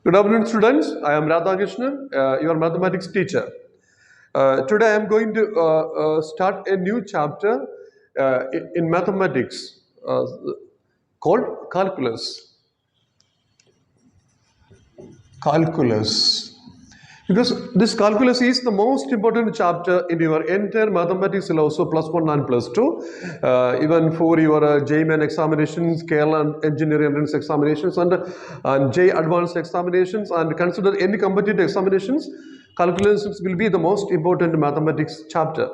Good afternoon, students. I am Radhakrishnan, your mathematics teacher. Today I am going to start a new chapter in mathematics called calculus. Calculus. Because this calculus is the most important chapter in your entire mathematics syllabus, so +1 and +2, even for your JEE Main examinations, Kerala engineering entrance examinations, and JEE Advanced examinations, and consider any competitive examinations, calculus will be the most important mathematics chapter.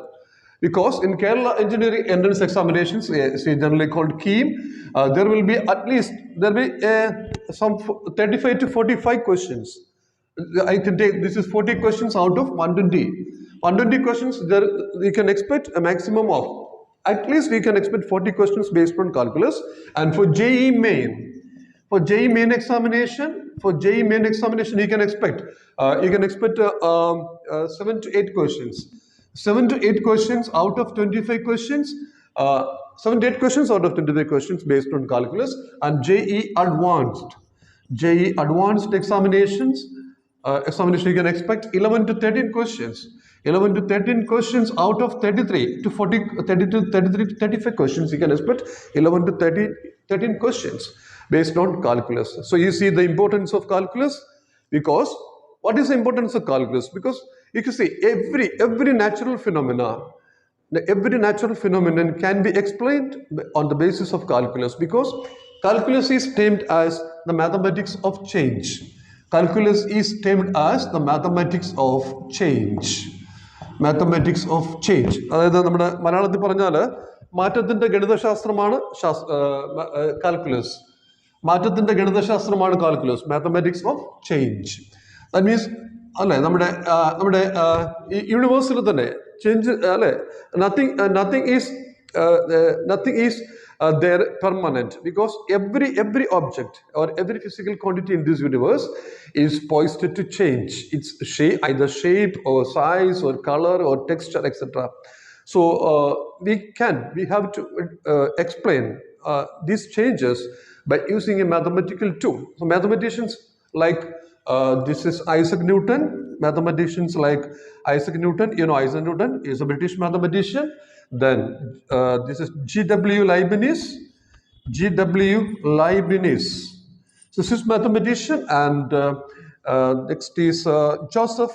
Because in Kerala engineering entrance examinations, generally called KEEM, there will be at least some 35 to 45 questions. I can take, this is 40 questions out of 120. 120 questions, there you can expect a maximum of, at least we can expect 40 questions based on calculus. And for JEE Main, for JEE Main examination, you can expect 7 to 8 questions. 7 to 8 questions out of 25 questions, 7 to 8 questions out of 25 questions based on calculus. And JEE Advanced examinations, you can expect 11 to 13 questions. 11 to 13 questions out of 33 to 40, 30 to 33 to 35 questions. You can expect 11 to 13 questions based on calculus. So you see the importance of calculus, because what is the importance of calculus? Because you can see every natural phenomenon can be explained on the basis of calculus, because calculus is termed as the mathematics of change. Calculus is termed as the mathematics of change. Mathematics of change. അതായത് നമ്മുടെ മലയാളത്തിൽ പറഞ്ഞാൽ മാറ്റത്തിന്റെ ഗണിതശാസ്ത്രമാണ് calculus. മാറ്റത്തിന്റെ ഗണിതശാസ്ത്രമാണ് calculus. Mathematics of change. That means അല്ലെ നമ്മുടെ യൂണിവേഴ്സിൽ തന്നെ ചേഞ്ച് അല്ലെ nothing is there permanent, because every object or every physical quantity in this universe is poised to change its shape, either shape or size or color or texture, etc. So we have to explain these changes by using a mathematical tool. So mathematicians like this is Isaac Newton. Mathematicians like Isaac Newton, Isaac Newton is a British mathematician. Then this is G.W. Leibniz. So this is mathematician. And next is Joseph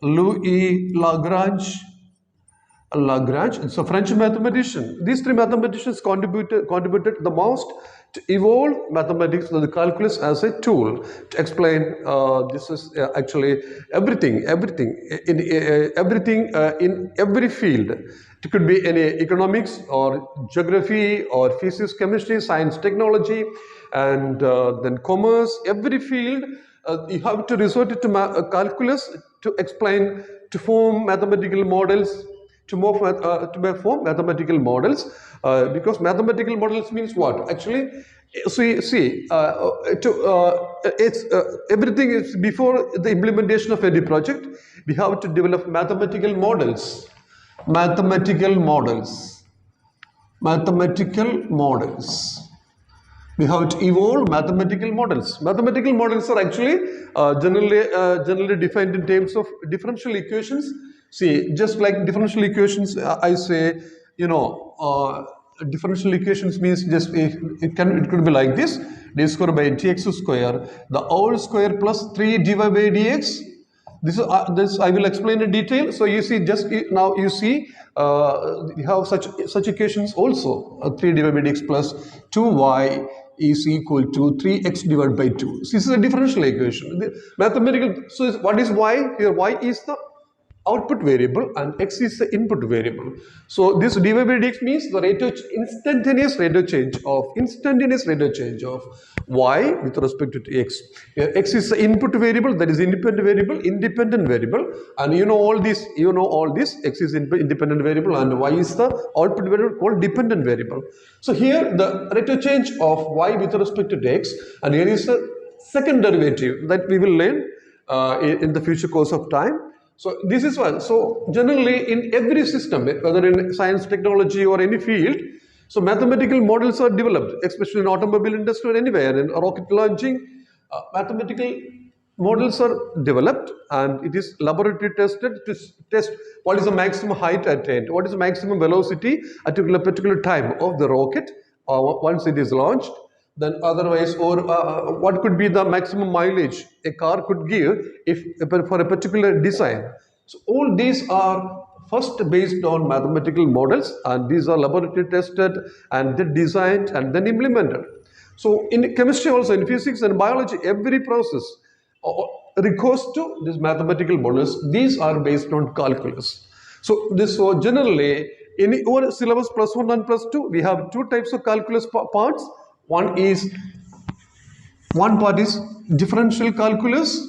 Louis Lagrange. It's a French mathematician. These three mathematicians contributed the most to evolve mathematics, the calculus as a tool to explain. This is actually everything in every field. It could be any economics or geography or physics, chemistry, science, technology, and then commerce. Every field you have to resort to calculus to explain, to form mathematical models. To form mathematical models, because mathematical models means what? Actually, everything is before the implementation of any project. We have to develop mathematical models. We have to evolve mathematical models. Mathematical models are actually generally defined in terms of differential equations. See, just like differential equations, I say, differential equations means just it could be like this: d square by dx square, the whole square plus 3 divided by dx. This I will explain in detail. So you see, now you see, you have such equations also. 3 divided by dx plus 2y is equal to 3x divided by 2. So this is a differential equation. Mathematical. So what is y here? Y is the output variable and x is the input variable. So this dy by dx means the instantaneous rate of change of y with respect to x. X is the input variable, that is independent variable, and all this, x is independent variable and y is the output variable called dependent variable. So here the rate of change of y with respect to x, and here is the second derivative that we will learn in the future course of time. So this is one. So generally in every system, whether in science, technology or any field, So mathematical models are developed, especially in automobile industry or anywhere, in rocket launching. Mathematical models are developed and it is laboratory tested to test what is the maximum height attained, what is the maximum velocity at a particular time of the rocket once it is launched. Then otherwise, or what could be the maximum mileage a car could give if for a particular design. So all these are first based on mathematical models, and these are laboratory tested and then designed and then implemented. So in chemistry also, in physics and biology, every process recourse to these mathematical models. These are based on calculus. So generally in our syllabus +1 and +2, we have two types of calculus parts. One part is differential calculus,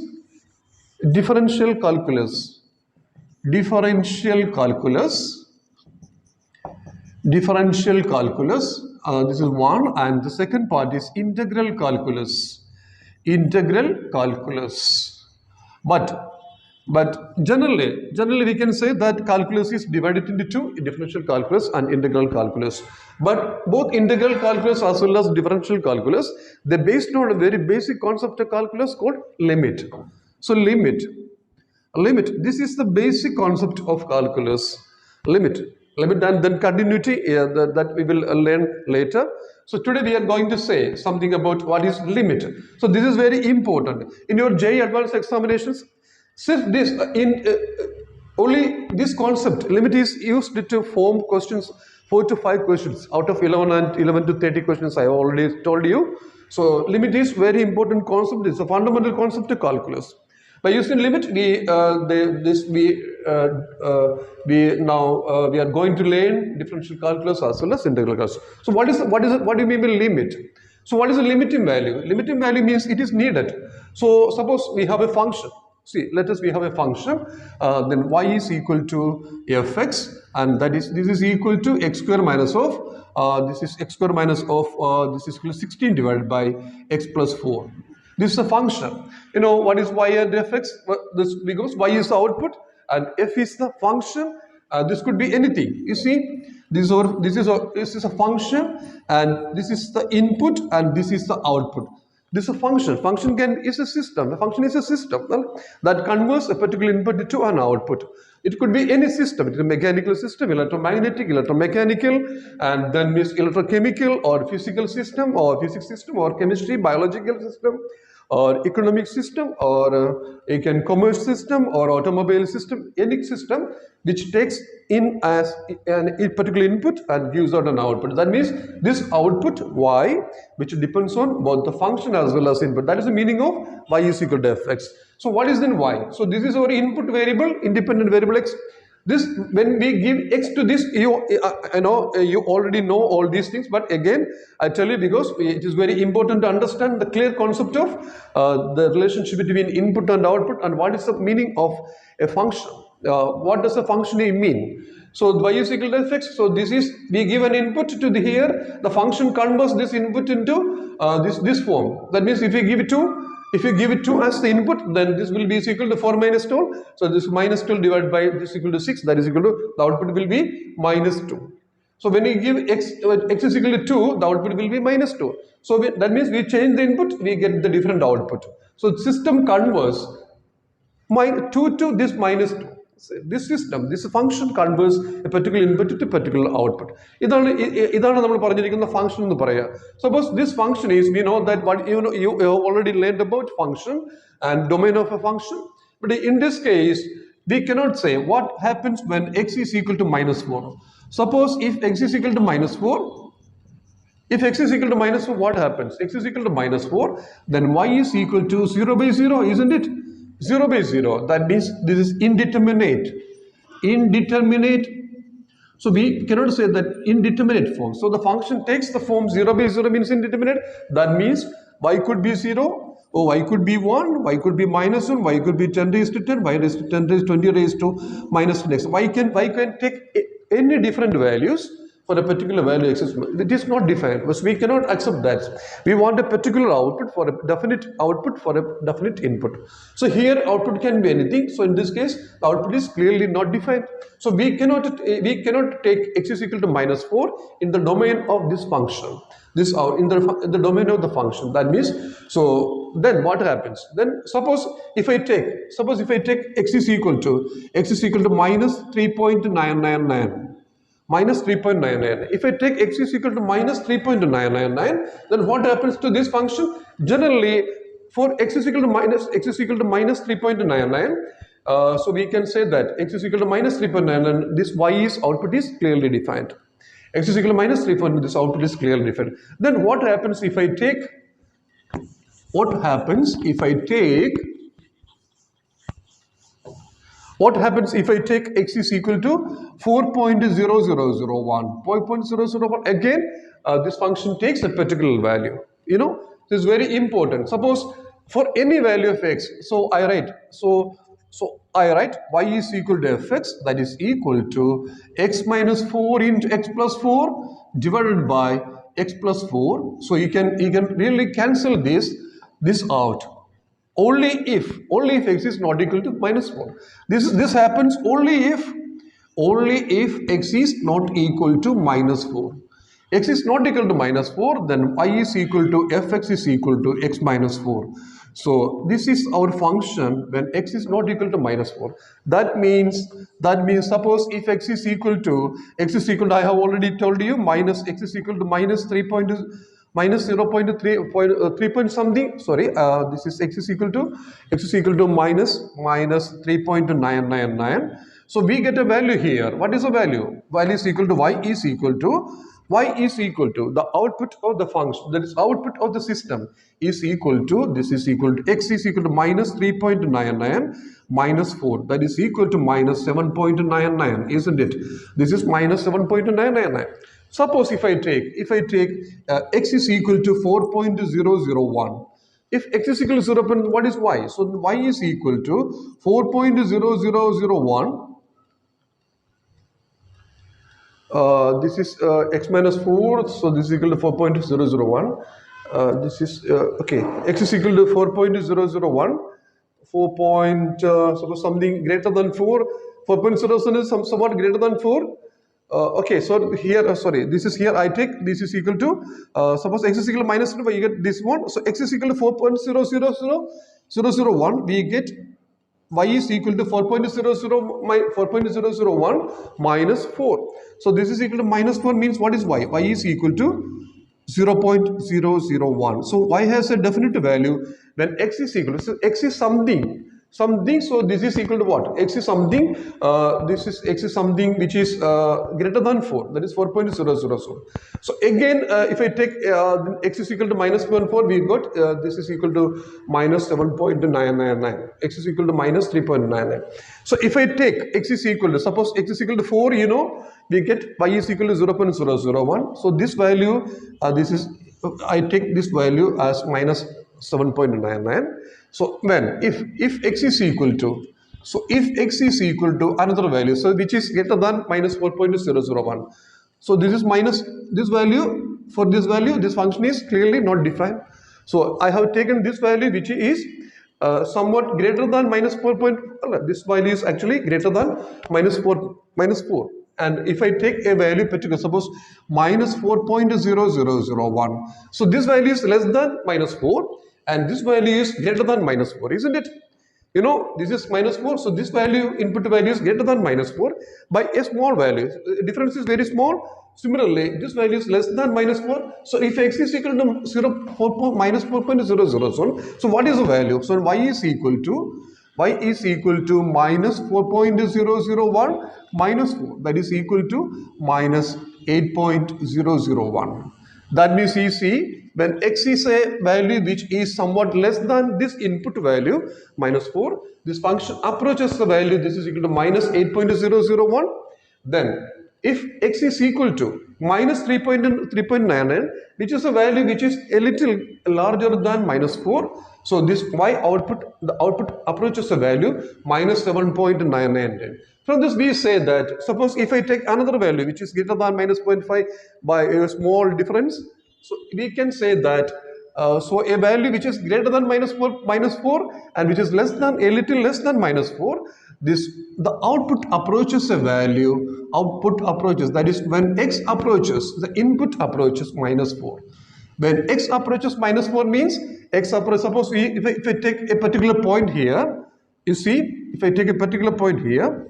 differential calculus, differential calculus, differential calculus. This is one, and the second part is integral calculus, integral calculus. But generally we can say that calculus is divided into two: differential calculus and integral calculus. But both integral calculus as well as differential calculus, they're based on a very basic concept of calculus called limit. So limit, this is the basic concept of calculus. Limit, and then continuity, that we will learn later. So today we are going to say something about what is limit. So this is very important in your JEE Advanced examinations. Since this only this concept limit is used to form questions, 4 to 5 questions out of 11 to 30 questions I already told you. So limit is very important concept. It's a fundamental concept of calculus. By using limit, we are going to learn differential calculus as well as integral calculus. So what do you mean by limit? So what is a limiting value? Limiting value means it is needed. So suppose we have a function. See, we have a function, then y is equal to fx, and this is equal to x square minus of, this is x square minus of, this is equal to 16 divided by x plus 4. This is a function. You know what is y and fx? This because y is the output and f is the function. This could be anything. You see, this is a function, and this is the input, and this is the output. This is a function. Function is a system. The function is a system that converts a particular input to an output. It could be any system. It is a mechanical system, electromagnetic, electromechanical, and then means electrochemical or physical system or physics system or chemistry, biological system, or economic system, or you can commerce system or automobile system, any system which takes in as a particular input and gives out an output. That means this output y, which depends on both the function as well as input. That is the meaning of y is equal to fx. So what is then y? So this is our input variable, independent variable x. This, when we give x to this, you already know all these things, but again I tell you because it is very important to understand the clear concept of the relationship between input and output, and what is the meaning of a function. What does a function mean? So y is equal to fx. So this is, we give an input to the here, the function converts this input into this form. That means if you give it 2 as the input, then this will be equal to 4 minus 12. So this minus 12 divided by this equal to 6, that is equal to, the output will be minus 2. So when you give x is equal to 2, the output will be minus 2. So that means we change the input, we get the different output. So the system converts 2 to this minus 2. This system, this function converts a particular input to a particular output. Function. Suppose this function is, we know that what you have already learned about function and domain of a function. But in this case, we cannot say what happens when x is equal to minus 4. Suppose if x is equal to minus 4, what happens? X is equal to minus 4, then y is equal to 0 by 0, isn't it? 0 by 0, that means this is indeterminate. So we cannot say that indeterminate form. So the function takes the form 0 by 0 means indeterminate. That means y could be 0, or y could be 1, y could be minus 1, y could be 10 raised to 10, y raised to 10 raised to 20 raised to minus 10x. Y can take any different values for a particular value x is, it is not defined, but we cannot accept that. We want a particular output for a definite output for a definite input. So here output can be anything. So in this case, the output is clearly not defined. So we cannot take x is equal to minus 4 in the domain of this function. This out in the domain of the function. That means, so then what happens? Then suppose if I take x is equal to minus 3.999. Minus 3.999. If I take x is equal to minus 3.999, then what happens to this function? Generally, for x is equal to minus 3.99, so we can say that x is equal to minus 3.99, this y's output is clearly defined. X is equal to minus 3, this output is clearly defined. Then what happens if I take, x is equal to 4.0001? 4.001, again, this function takes a particular value. You know, this is very important. Suppose for any value of x, so I write y is equal to fx, that is equal to x minus 4 into x plus 4 divided by x plus 4. So you can really cancel this out. Only if x is not equal to minus 4. This happens only if x is not equal to minus 4. X is not equal to minus 4, then y is equal to fx is equal to x minus 4. So this is our function when x is not equal to minus 4. That means suppose if x is equal to, I have already told you, x is equal to minus 3 point something, sorry, this is x is equal to minus 3.999. So we get a value here. What is the value? Value is equal to y is equal to the output of the function, that is output of the system, is equal to, this is equal to, x is equal to minus 3.99 minus 4, that is equal to minus 7.99, isn't it? This is minus 7.999. Suppose if I take x is equal to 4.001. If x is equal to 0, what is y? So y is equal to 4.0001. This is x minus 4, so this is equal to 4.001. This is okay, x is equal to 4.001. Suppose something greater than 4. 4.0 is somewhat greater than 4. Okay, so here, sorry, this is here. I take this is equal to suppose x is equal to minus 2, you get this one. So x is equal to 4.0001. We get y is equal to 4.001 minus 4. So this is equal to minus 4 means what is y? Y is equal to 0.001. So y has a definite value when x is equal to, so x is something, so this is equal to what? X is something, x is something which is greater than 4, that is 4.000. So again, if I take x is equal to minus 1.4, we got this is equal to minus 7.999. X is equal to minus 3.99. So if I take x is equal to, suppose x is equal to 4, you know, we get y is equal to 0.001. So this value, I take this value as minus 7.99. So when if x is equal to, so if x is equal to another value, so which is greater than minus 4.001. So this is minus this value. For this value, this function is clearly not defined. So I have taken this value which is somewhat greater than minus 4. This value is actually greater than minus 4. And if I take a value particular, suppose minus 4.0001. So this value is less than minus 4. And this value is greater than minus 4, isn't it? You know, this is minus 4, so this value, input value is greater than minus 4 by a small value. The difference is very small. Similarly, this value is less than minus 4. So if x is equal to minus 4.001, so what is the value? So y is equal to minus 4.001 minus 4, that is equal to minus 8.001. That means you see, when x is a value which is somewhat less than this input value, minus 4, this function approaches the value, this is equal to minus 8.001. Then, if x is equal to minus 3.99, which is a value which is a little larger than minus 4, so this y output, the output approaches the value minus 7.99. From this we say that, suppose if I take another value which is greater than minus 0.5 by a small difference, so we can say that, so a value which is greater than minus 4 and which is less than, a little less than minus 4, the output approaches a value, that is when x approaches, the input approaches minus 4. When x approaches minus 4 means suppose if I take a particular point here, you see, if I take a particular point here,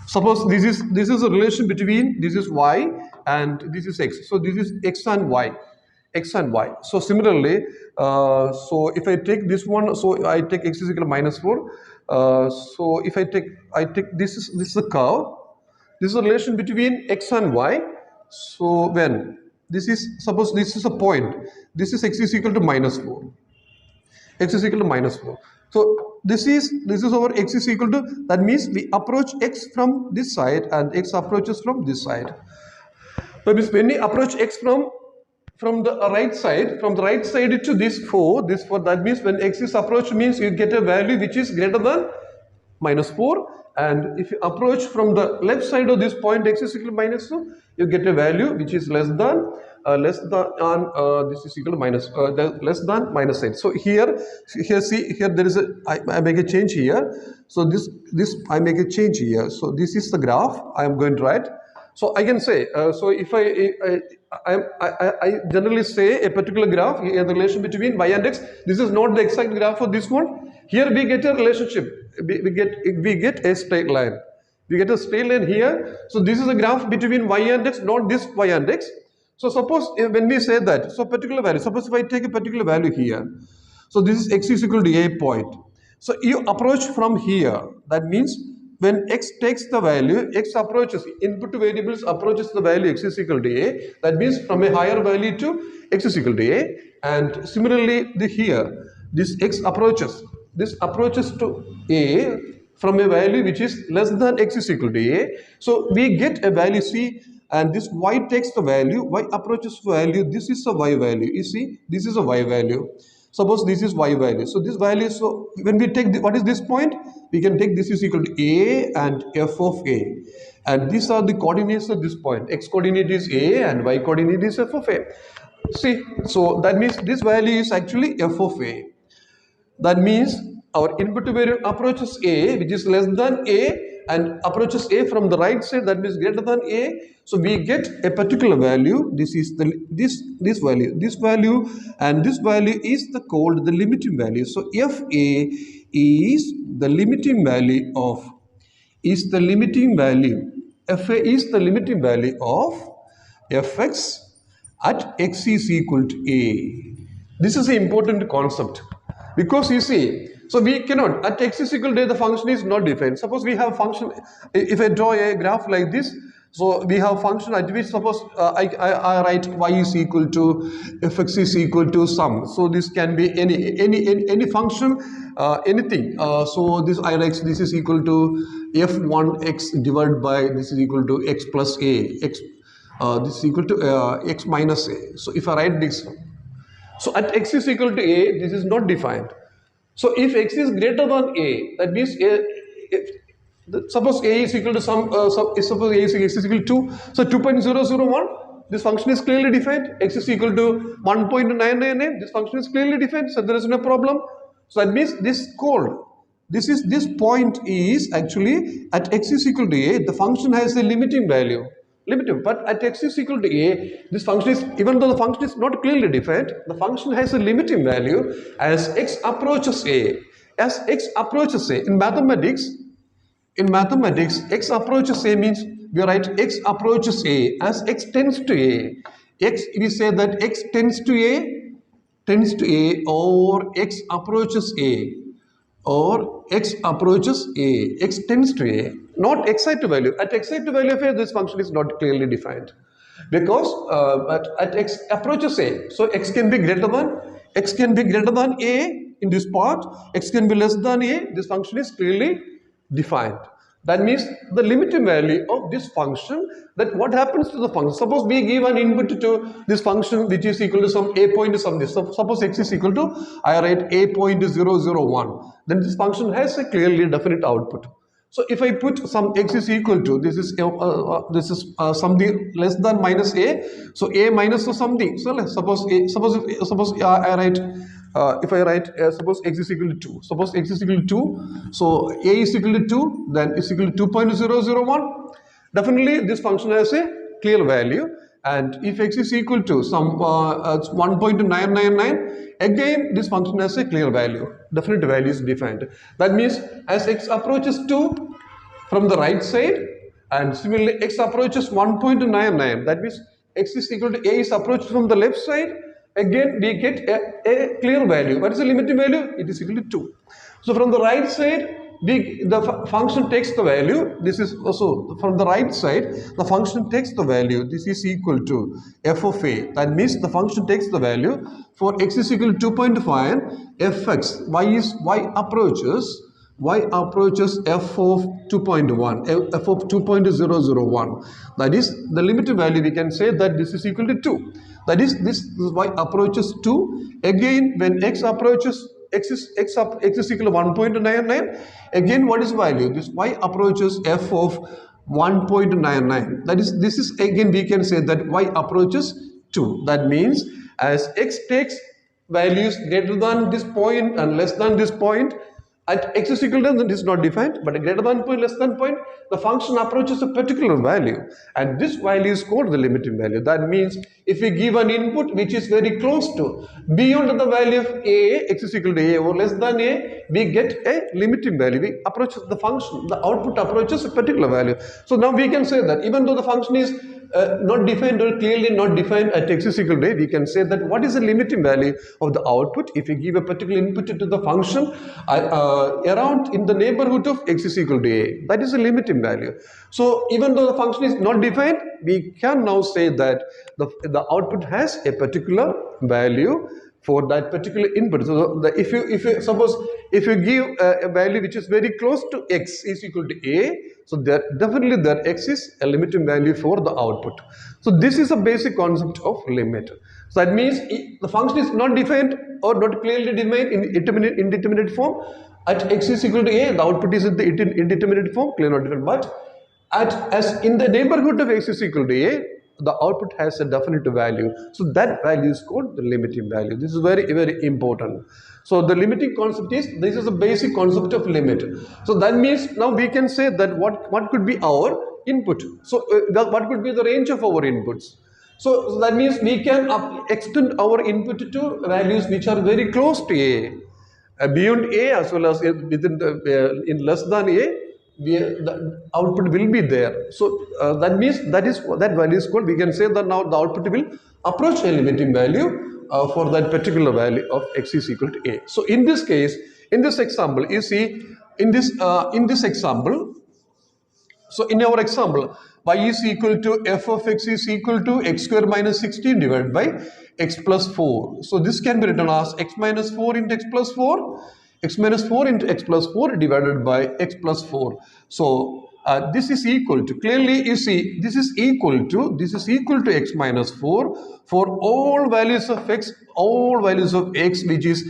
suppose this is a relation between, this is y and this is x. So this is x and y. So similarly, so if I take this one, so I take x is equal to minus 4. So if I take this is a curve. This is a relation between x and y. So when this is, suppose this is a point, this is x is equal to minus 4. X is equal to minus 4. So this is our x is equal to, that means we approach x from this side and x approaches from this side. That means when we approach x from the right side, to this 4, that means when x is approached means you get a value which is greater than minus 4, and if you approach from the left side of this point x is equal to minus 2, you get a value which is less than this is equal to less than minus 8. So here there is I make a change here. So this I make a change here. So this is the graph I am going to write. So I can say, so if I generally say a particular graph, a relation between y and x. This is not the exact graph for this one. Here we get a relationship. We get a straight line. We get a straight line here. So this is a graph between y and x, not this y and x. So suppose when we say that, so particular value, suppose if I take a particular value here, so this is x is equal to a point. So you approach from here. That means when x takes the value, x approaches, input variables approaches the value x is equal to a. That means from a higher value to x is equal to a. And similarly here, this x approaches. This approaches to a from a value which is less than x is equal to a. So we get a value c, and this y takes the value, y approaches value, this is a y value. You see, this is a y value. Suppose this is y value. So this value, so when we take what is this point? We can take this is equal to a and f of a. And these are the coordinates of this point. X coordinate is a and y coordinate is f of a. See, so that means this value is actually f of a. That means our input variable approaches a, which is less than a, and approaches a from the right side, that means greater than a. So we get a particular value. This is this value, and this value is called the limiting value. So fa is the limiting value of fa is the limiting value of fx at x is equal to a. This is an important concept, because you see, so we cannot, at x is equal to a, the function is not defined. Suppose we have function, if I draw a graph like this, so we have function at which, suppose I write y is equal to fx is equal to sum. So this can be any function, anything. So this I write this is equal to f1x divided by this is equal to x plus a, x this is equal to x minus a. So if I write this, so at x is equal to a, this is not defined. So if x is greater than a, that means suppose a is equal to suppose a is equal to 2, so 2.001, this function is clearly defined. X is equal to 1.998, this function is clearly defined, so there is no problem. So that means this point is actually at x is equal to a, the function has a limiting value. But at x is equal to a, this function is, even though the function is not clearly defined, the function has a limiting value as x approaches a. As x approaches a, in mathematics, x approaches a means we write x approaches a as x tends to a. We say that x tends to a, or x approaches a, or x approaches a, x tends to a, not exact value. At exact value of a, this function is not clearly defined, because at x approaches a, so x can be greater than a in this part, x can be less than a, this function is clearly defined. That means the limiting value of this function, that what happens to the function. Suppose we give an input to this function which is equal to some a point some this. So suppose x is equal to, I write a.001. Then this function has a clearly definite output. So if I put some x is equal to, this is something less than minus a, so a minus or something. So let's suppose I write, if I write suppose x is equal to 2. Suppose x is equal to 2, so a is equal to 2, then is equal to 2.001. Definitely this function has a clear value. And if x is equal to some 1.999, again this function has a clear value. Definite value is defined. That means as x approaches 2 from the right side, and similarly x approaches 1.99, that means x is equal to a is approached from the left side, again we get a clear value. What is the limiting value? It is equal to 2. So from the right side, the function takes the value. This is also from the right side, the function takes the value. This is equal to f of a. That means the function takes the value for x is equal to 2.5, fx, y approaches f of 2.1, f of 2.001. That is the limited value. We can say that this is equal to 2. That is, this y approaches 2. Again, when x approaches x is equal to 1.99. Again, what is value? This y approaches f of 1.99. That is, this is again we can say that y approaches 2. That means as x takes values greater than this point and less than this point, at x is equal to, this is not defined, but a greater than point, less than point, the function approaches a particular value, and this value is called the limiting value. That means if we give an input which is very close to, beyond the value of a, x is equal to a or less than a, we get a limiting value. We approach the function, the output approaches a particular value. So now we can say that even though the function is not defined or clearly not defined at x is equal to a, we can say that what is the limiting value of the output if we give a particular input to the function around in the neighborhood of x is equal to a. That is a limiting value. So even though the function is not defined, we can now say that the output has a particular value for that particular input. So if you suppose if you give a value which is very close to x is equal to a, so definitely that x is a limiting value for the output. So this is a basic concept of limit. So that means the function is not defined or not clearly defined in indeterminate form. At x is equal to a, the output is in the indeterminate form, clearly not defined. But as in the neighborhood of x is equal to a, the output has a definite value. So that value is called the limiting value. This is very, very important. So the limiting concept is, this is a basic concept of limit. So that means now we can say that what could be our input. So what could be the range of our inputs. So that means we can extend our input to values which are very close to a. Beyond a as well as within the, in less than a, the output will be there. So that means that value is called, we can say that now the output will approach a limiting value for that particular value of x is equal to a. So in this case, in this example, you see in this example, so in our example, y is equal to f of x is equal to x square minus 16 divided by x plus 4. So this can be written as x minus 4 into x plus 4, x minus 4 into x plus 4 divided by x plus 4. So this is equal to, clearly you see this is equal to x minus 4 for all values of x, which is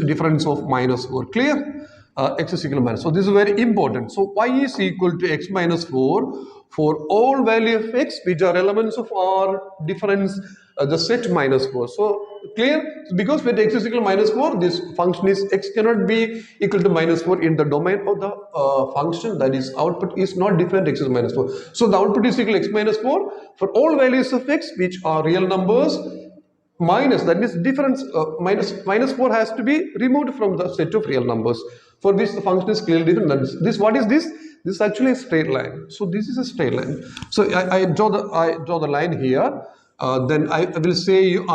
difference of minus 4. Clear? X is equal to minus. So this is very important. So y is equal to x minus 4 for all value of x which are elements of R, difference the set minus 4. So clear? Because with x is equal to minus 4, this function is x cannot be equal to minus 4 in the domain of the function, that is output is not defined x is minus 4. So the output is equal to x minus 4 for all values of x which are real numbers, minus, that means difference minus 4 has to be removed from the set of real numbers for which the function is clearly different. This what is this? This is actually a straight line. So this is a straight line. So I draw the line here. Then I will say you.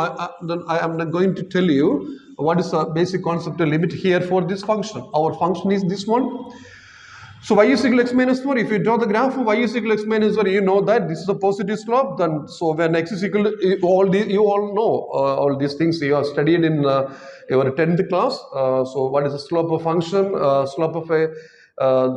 Then I am going to tell you what is the basic concept of limit here for this function. Our function is this one. So y is equal to x minus 4. If you draw the graph of y is equal to x minus 4, you know that this is a positive slope. Then so when x is equal to you all know all these things you have studied in your 10th class. So what is the slope of function? Slope of a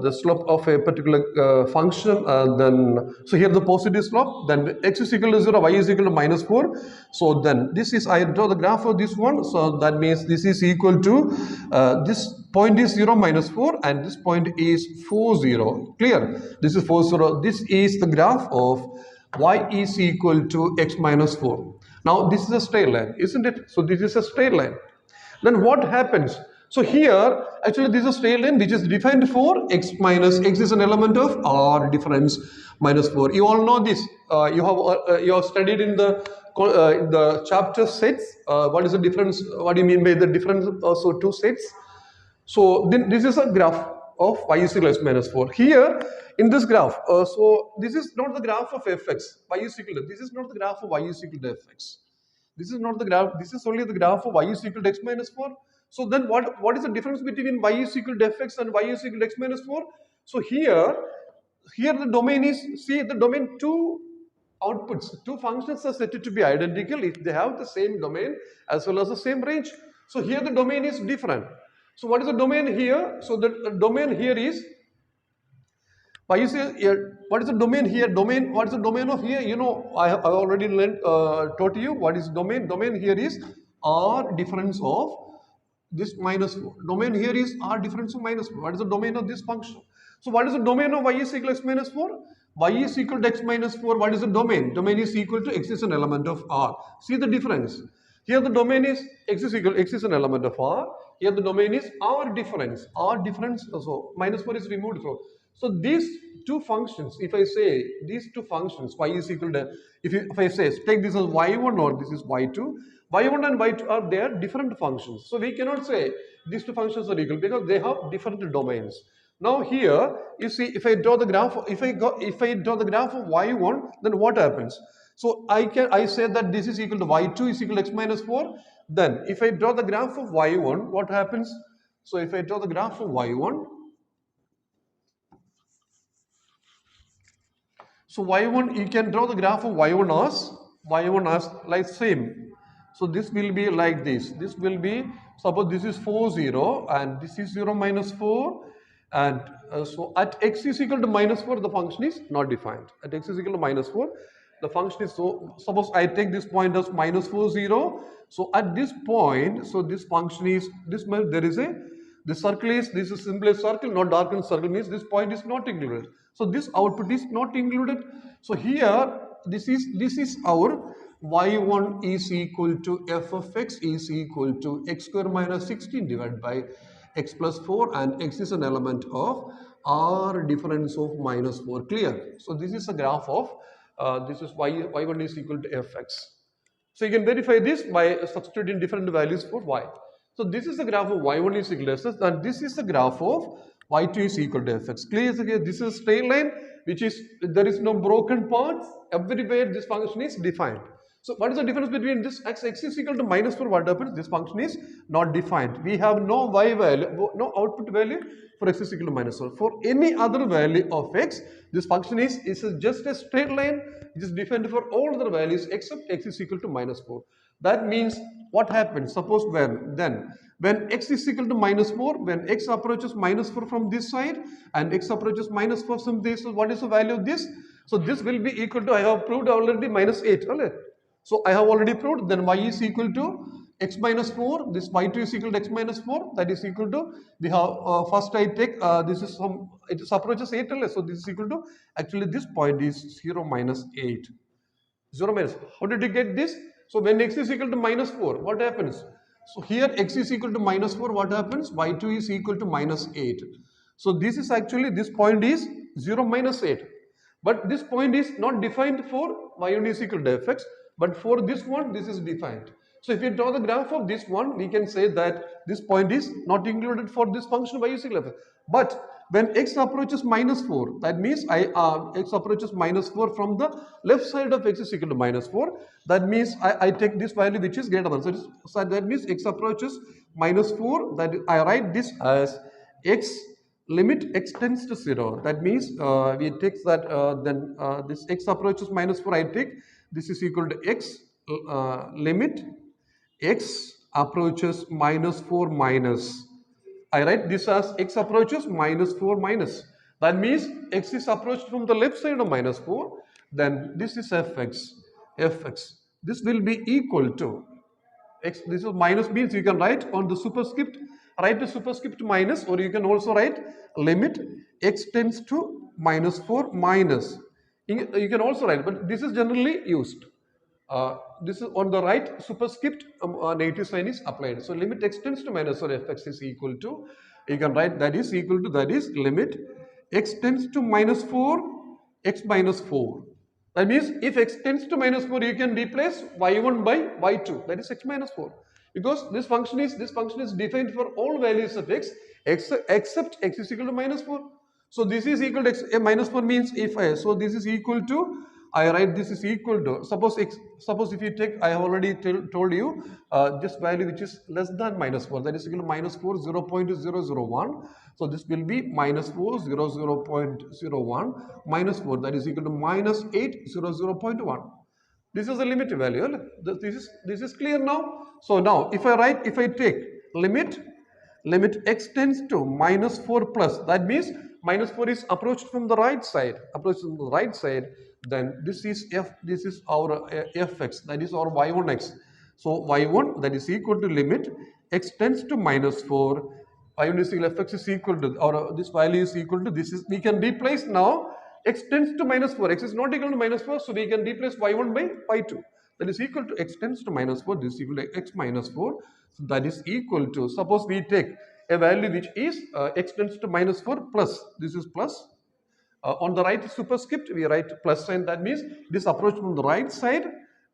the slope of a particular function, then so here the positive slope, then x is equal to 0, y is equal to minus 4. So then this is, I draw the graph of this one, so that means this is equal to this point is 0 minus 4 and this point is 4 0. Clear? This is 4 0. This is the graph of y is equal to x minus 4. Now this is a straight line, isn't it? So this is a straight line. Then what happens? So here, actually this is a straight line which is defined for x minus, x is an element of r difference minus 4. You all know this. You have studied in the chapter sets. What is the difference? What do you mean by the difference? Also two sets. So then this is a graph of y is equal to x minus 4. Here in this graph, so this is not the graph of fx, y is equal to, this is not the graph of y is equal to fx. This is not the graph, this is only the graph of y is equal to x minus 4. So then what is the difference between y is equal to fx and y is equal to x minus 4? So here the domain is, see the domain, two outputs, two functions are said to be identical if they have the same domain as well as the same range. So here the domain is different. So what is the domain here? So the domain here is, why you say here, what is the domain here? What is the domain of here? You know, I already taught you what is domain. Domain here is r difference of this minus 4. Domain here is r difference of minus 4. What is the domain of this function? So what is the domain of y is equal to x minus 4? Y is equal to x minus 4. What is the domain? Domain is equal to x is an element of r. See the difference. Here the domain is x is equal, x is an element of r. Here the domain is r difference. R difference, so minus 4 is removed. So these two functions, if I say these two functions, y is equal to, if I say take this as y1 or this is y2, y1 and y2 are their different functions. So we cannot say these two functions are equal because they have different domains. Now here you see, if I draw the graph, if I draw the graph of y1, then what happens? So I say that this is equal to y2 is equal to x minus 4. Then if I draw the graph of y1, what happens? So if I draw the graph of y1, so y1, you can draw the graph of y1 as like same. So this will be like this. This will be, suppose this is 4 0 and this is 0 minus 4, and so at x is equal to minus 4 the function is not defined. At x is equal to minus 4 the function is, so suppose I take this point as minus 4 0. So at this point, so this function is, this there is a, the circle is, this is simply a circle, not darkened circle, means this point is not included. So this output is not included. So here this is our y1 is equal to f of x is equal to x square minus 16 divided by x plus 4, and x is an element of r difference of minus 4. Clear? So this is a graph of this is y1 is equal to fx. So you can verify this by substituting different values for y. So this is the graph of y1 is equal to fx, and this is the graph of y2 is equal to fx. Clear? This is a straight line which is, there is no broken parts. Everywhere this function is defined. So what is the difference between this x is equal to minus 4? What happens? This function is not defined. We have no y value, no output value for x is equal to minus 4. For any other value of x, this function is just a straight line. It is defined for all other values except x is equal to minus 4. That means what happens? Suppose when x is equal to minus 4, when x approaches minus 4 from this side and x approaches minus 4 from this, so what is the value of this? So this will be equal to, I have proved already, minus 8. So I have already proved, then y is equal to x minus 4, this y2 is equal to x minus 4, that is equal to, we have first I take this is some, it approaches 8, so this is equal to, actually this point is 0 minus 8. 0 minus, how did you get this? So when x is equal to minus 4, what happens? So here x is equal to minus 4, what happens? y2 is equal to minus 8. So this is actually, this point is 0 minus 8. But this point is not defined for y1 is equal to fx, but for this one, this is defined. So if you draw the graph of this one, we can say that this point is not included for this function y is equal to fx. But when x approaches minus 4, that means x approaches minus 4 from the left side of x is equal to minus 4. That means I take this value which is greater than. So that means x approaches minus 4. That I write this as x limit x tends to 0. That means we take that this x approaches minus 4. I take this is equal to x limit x approaches minus 4 minus, I write this as x approaches minus 4 minus. That means x is approached from the left side of minus 4. Then this is fx. Fx. This will be equal to x. This is minus means you can write on the superscript. Write the superscript minus, or you can also write limit x tends to minus 4 minus. You can also write, but this is generally used. This is on the right superscript, negative sign is applied. So limit x tends to minus 4 fx is equal to, you can write that is equal to, that is limit x tends to minus 4 x minus 4. That means if x tends to minus 4, you can replace y1 by y2, that is x minus 4. Because this function is defined for all values of x except x is equal to minus 4. So this is equal to x, minus 4 means if I, so this is equal to, I write this is equal to, suppose if you take, I have already told you, this value which is less than minus 4, that is equal to minus 4 0.001. So this will be minus 4 0.01 minus 4, that is equal to minus 8 0.1. This is the limit value. This is clear now. So now if I take limit x tends to minus 4 plus, that means minus 4 is approached from the right side, then this is our fx, that is our y1x. So y1, that is equal to limit x tends to minus 4, y1 is equal to fx is equal to, or this value is equal to, this is, we can replace now x tends to minus 4, x is not equal to minus 4, so we can replace y1 by y2. That is equal to x tends to minus 4, this is equal to x minus 4. So that is equal to, suppose we take a value which is x tends to minus 4 plus, this is plus. On the right superscript, we write plus sign, that means this approach from the right side,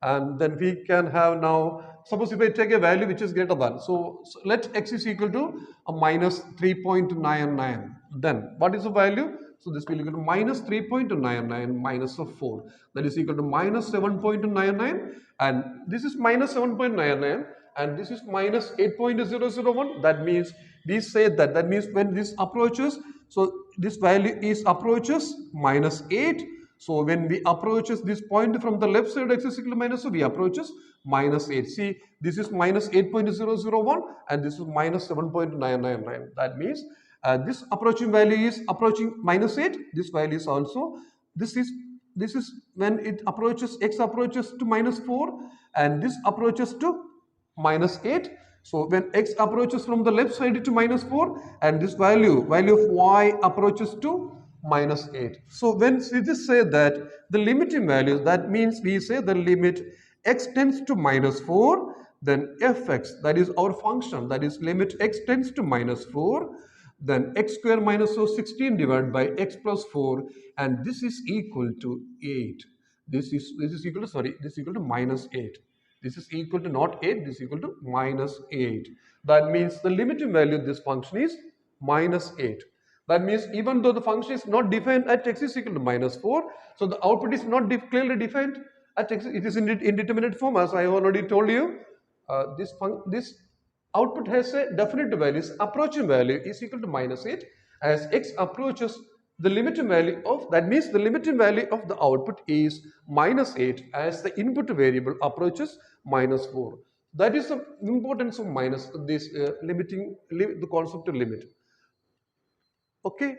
and then we can have now, suppose if I take a value which is greater than, so let x is equal to a minus 3.99, then what is the value? So this will be equal to minus 3.99 minus of 4, that is equal to minus 7.99, and this is minus 7.99, and this is minus 8.001. That means we say that means when this approaches, so this value is approaches minus 8. So when we approaches this point from the left side x is equal to minus, so we approaches minus 8. See, this is minus 8.001 and this is minus 7.999. That means this approaching value is approaching minus 8. This value is also, this is when it approaches, x approaches to minus 4 and this approaches to minus 8. So when x approaches from the left side to minus 4 and this value of y approaches to minus 8. So when we just say that the limiting value, that means we say the limit x tends to minus 4, then fx, that is our function, that is limit x tends to minus 4, then x square minus 16 divided by x plus 4, and this is equal to 8. This is equal to, sorry, this is equal to minus 8. This is equal to not 8, this is equal to minus 8. That means the limiting value of this function is minus 8. That means even though the function is not defined at x is equal to minus 4, so the output is not clearly defined at x, it is in indeterminate form, as I already told you. This output has a definite value, approaching value is equal to minus 8. As x approaches the limiting value of, that means the limiting value of the output is minus 8 as the input variable approaches minus 4. That is the importance of minus, this limiting, the concept of limit. Okay.